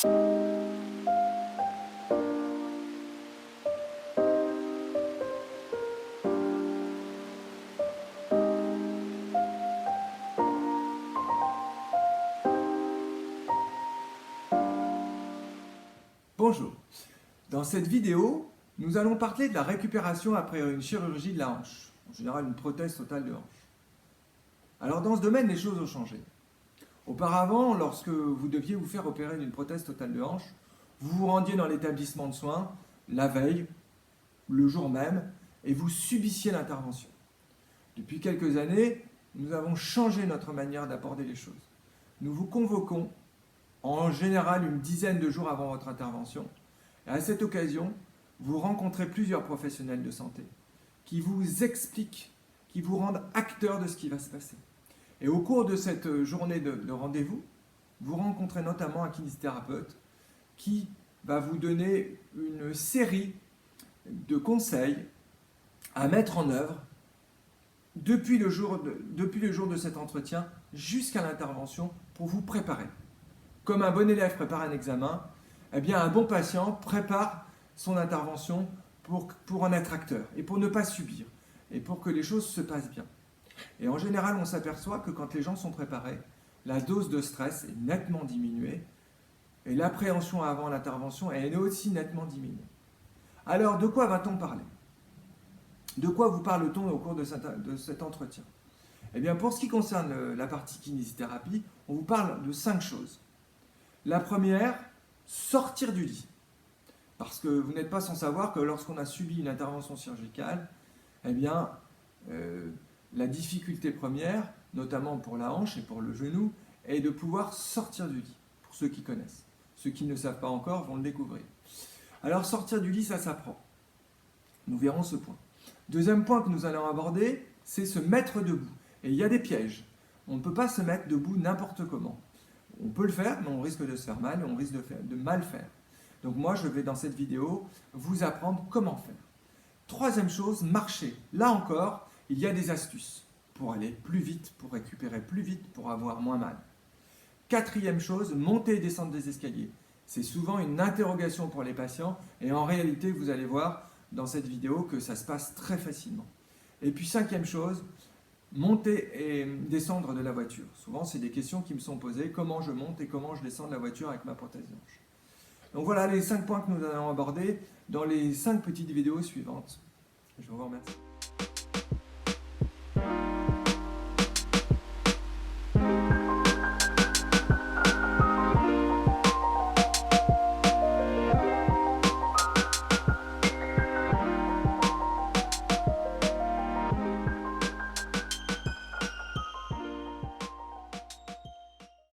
Bonjour, dans cette vidéo, nous allons parler de la récupération après une chirurgie de la hanche, en général une prothèse totale de hanche. Alors dans ce domaine, les choses ont changé. Auparavant, lorsque vous deviez vous faire opérer d'une prothèse totale de hanche, vous vous rendiez dans l'établissement de soins la veille, le jour même, et vous subissiez l'intervention. Depuis quelques années, nous avons changé notre manière d'aborder les choses. Nous vous convoquons en général une dizaine de jours avant votre intervention. Et à cette occasion, vous rencontrez plusieurs professionnels de santé qui vous expliquent, qui vous rendent acteurs de ce qui va se passer. Et au cours de cette journée de rendez-vous, vous rencontrez notamment un kinésithérapeute qui va vous donner une série de conseils à mettre en œuvre depuis le jour de cet entretien jusqu'à l'intervention pour vous préparer. Comme un bon élève prépare un examen, eh bien un bon patient prépare son intervention pour en être acteur et pour ne pas subir et pour que les choses se passent bien. Et en général, on s'aperçoit que quand les gens sont préparés, la dose de stress est nettement diminuée et l'appréhension avant l'intervention est aussi nettement diminuée. Alors, de quoi va-t-on parler? De quoi vous parle-t-on au cours de cet entretien? Eh bien, pour ce qui concerne la partie kinésithérapie, on vous parle de 5 choses. La première, sortir du lit. Parce que vous n'êtes pas sans savoir que lorsqu'on a subi une intervention chirurgicale, eh bien, la difficulté première, notamment pour la hanche et pour le genou, est de pouvoir sortir du lit, pour ceux qui connaissent. Ceux qui ne le savent pas encore vont le découvrir. Alors, sortir du lit, ça s'apprend. Nous verrons ce point. Deuxième point que nous allons aborder, c'est se mettre debout. Et il y a des pièges. On ne peut pas se mettre debout n'importe comment. On peut le faire, mais on risque de se faire mal et on risque de mal faire. Donc moi, je vais dans cette vidéo vous apprendre comment faire. Troisième chose, marcher. Là encore, il y a des astuces pour aller plus vite, pour récupérer plus vite, pour avoir moins mal. Quatrième chose, monter et descendre des escaliers. C'est souvent une interrogation pour les patients et en réalité, vous allez voir dans cette vidéo que ça se passe très facilement. Et puis cinquième chose, monter et descendre de la voiture. Souvent, c'est des questions qui me sont posées. Comment je monte et comment je descends de la voiture avec ma prothèse de hanche. Donc voilà les 5 points que nous allons aborder dans les 5 petites vidéos suivantes. Je vous remercie.